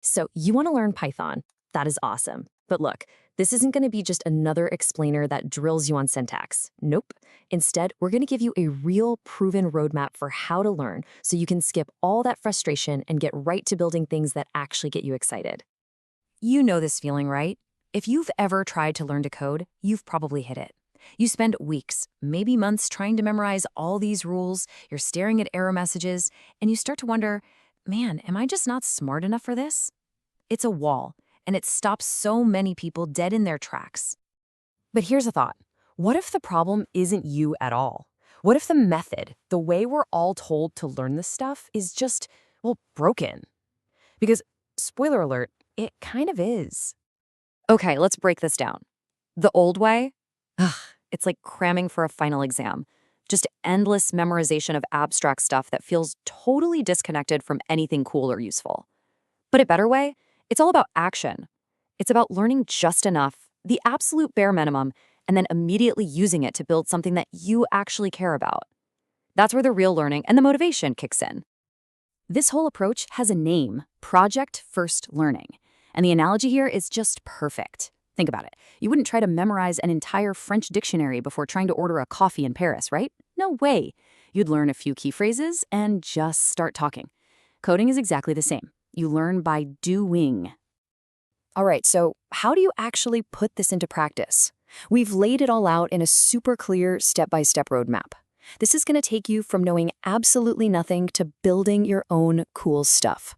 So you want to learn Python. That is awesome. But look, this isn't going to be just another explainer that drills you on syntax. Nope. Instead, we're going to give you a real proven roadmap for how to learn so you can skip all that frustration and get right to building things that actually get you excited. You know this feeling, right? If you've ever tried to learn to code, you've probably hit it. You spend weeks, maybe months trying to memorize all these rules, you're staring at error messages, and you start to wonder, man, am I just not smart enough for this? It's a wall, and it stops so many people dead in their tracks. But here's a thought. What if the problem isn't you at all? What if the method, the way we're all told to learn this stuff, is just, well, broken? Because, spoiler alert, it kind of is. Okay, let's break this down. The old way? Ugh, it's like cramming for a final exam. Just endless memorization of abstract stuff that feels totally disconnected from anything cool or useful. But a better way? It's all about action. It's about learning just enough, the absolute bare minimum, and then immediately using it to build something that you actually care about. That's where the real learning and the motivation kicks in. This whole approach has a name, Project First Learning. And the analogy here is just perfect. Think about it. You wouldn't try to memorize an entire French dictionary before trying to order a coffee in Paris, right? No way. You'd learn a few key phrases and just start talking. Coding is exactly the same. You learn by doing. All right, so how do you actually put this into practice? We've laid it all out in a super clear step-by-step roadmap. This is going to take you from knowing absolutely nothing to building your own cool stuff.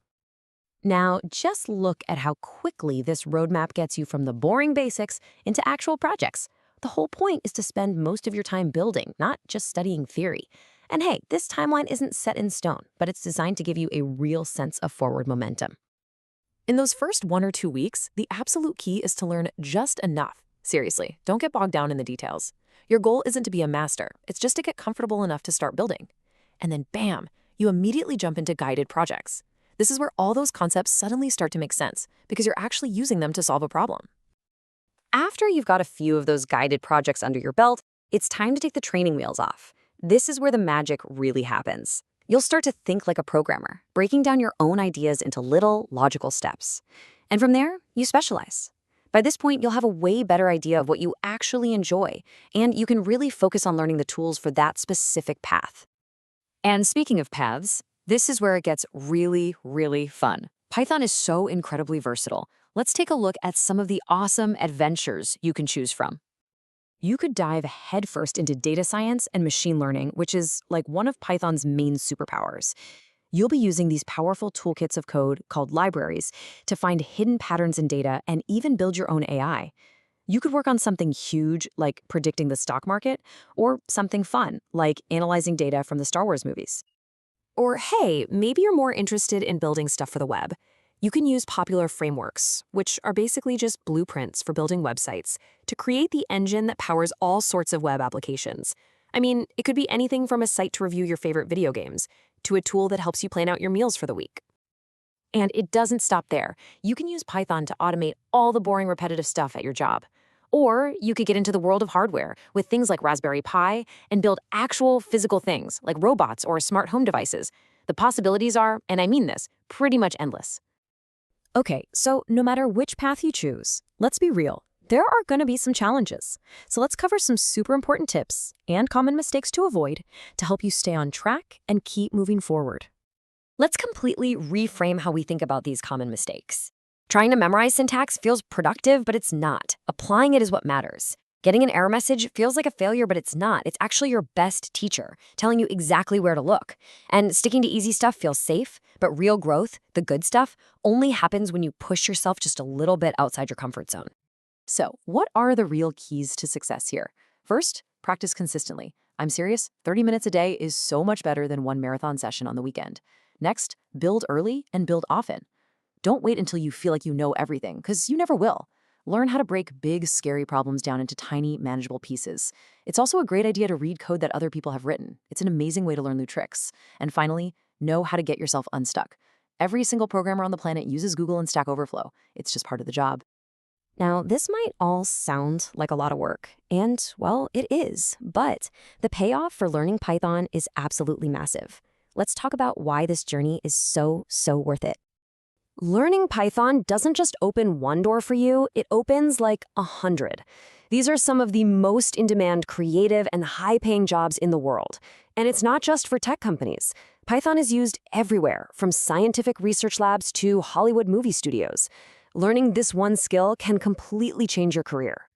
Now, just look at how quickly this roadmap gets you from the boring basics into actual projects. The whole point is to spend most of your time building, not just studying theory. And hey, this timeline isn't set in stone, but it's designed to give you a real sense of forward momentum. In those first 1 or 2 weeks, the absolute key is to learn just enough. Seriously, don't get bogged down in the details. Your goal isn't to be a master, it's just to get comfortable enough to start building. And then bam, you immediately jump into guided projects. This is where all those concepts suddenly start to make sense because you're actually using them to solve a problem. After you've got a few of those guided projects under your belt, it's time to take the training wheels off. This is where the magic really happens. You'll start to think like a programmer, breaking down your own ideas into little, logical steps. And from there, you specialize. By this point, you'll have a way better idea of what you actually enjoy, and you can really focus on learning the tools for that specific path. And speaking of paths, this is where it gets really, really fun. Python is so incredibly versatile. Let's take a look at some of the awesome adventures you can choose from. You could dive headfirst into data science and machine learning, which is like one of Python's main superpowers. You'll be using these powerful toolkits of code called libraries to find hidden patterns in data and even build your own AI. You could work on something huge, like predicting the stock market, or something fun, like analyzing data from the Star Wars movies. Or hey, maybe you're more interested in building stuff for the web. You can use popular frameworks, which are basically just blueprints for building websites, to create the engine that powers all sorts of web applications. I mean, it could be anything from a site to review your favorite video games, to a tool that helps you plan out your meals for the week. And it doesn't stop there. You can use Python to automate all the boring, repetitive stuff at your job. Or you could get into the world of hardware with things like Raspberry Pi and build actual physical things like robots or smart home devices. The possibilities are, and I mean this, pretty much endless. Okay, so no matter which path you choose, let's be real. There are going to be some challenges. So let's cover some super important tips and common mistakes to avoid to help you stay on track and keep moving forward. Let's completely reframe how we think about these common mistakes. Trying to memorize syntax feels productive, but it's not. Applying it is what matters. Getting an error message feels like a failure, but it's not. It's actually your best teacher, telling you exactly where to look. And sticking to easy stuff feels safe, but real growth, the good stuff, only happens when you push yourself just a little bit outside your comfort zone. So, what are the real keys to success here? First, practice consistently. I'm serious, 30 minutes a day is so much better than one marathon session on the weekend. Next, build early and build often. Don't wait until you feel like you know everything, because you never will. Learn how to break big, scary problems down into tiny, manageable pieces. It's also a great idea to read code that other people have written. It's an amazing way to learn new tricks. And finally, know how to get yourself unstuck. Every single programmer on the planet uses Google and Stack Overflow. It's just part of the job. Now, this might all sound like a lot of work, and, well, it is, but the payoff for learning Python is absolutely massive. Let's talk about why this journey is so worth it. Learning Python doesn't just open one door for you, it opens like 100. These are some of the most in-demand creative and high-paying jobs in the world. And it's not just for tech companies. Python is used everywhere, from scientific research labs to Hollywood movie studios. Learning this one skill can completely change your career.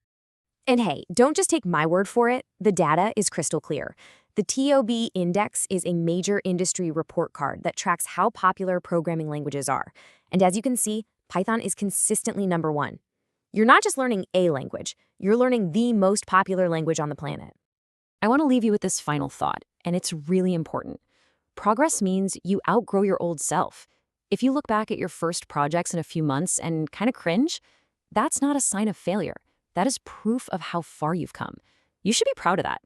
And hey, don't just take my word for it. The data is crystal clear. The TOB Index is a major industry report card that tracks how popular programming languages are. And as you can see, Python is consistently number one. You're not just learning a language, you're learning the most popular language on the planet. I want to leave you with this final thought, and it's really important. Progress means you outgrow your old self. If you look back at your first projects in a few months and kind of cringe, that's not a sign of failure. That is proof of how far you've come. You should be proud of that.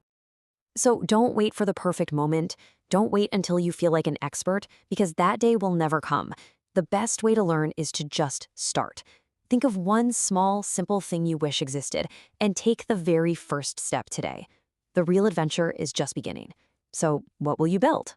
So don't wait for the perfect moment. Don't wait until you feel like an expert, because that day will never come. The best way to learn is to just start. Think of one small, simple thing you wish existed and take the very first step today. The real adventure is just beginning. So what will you build?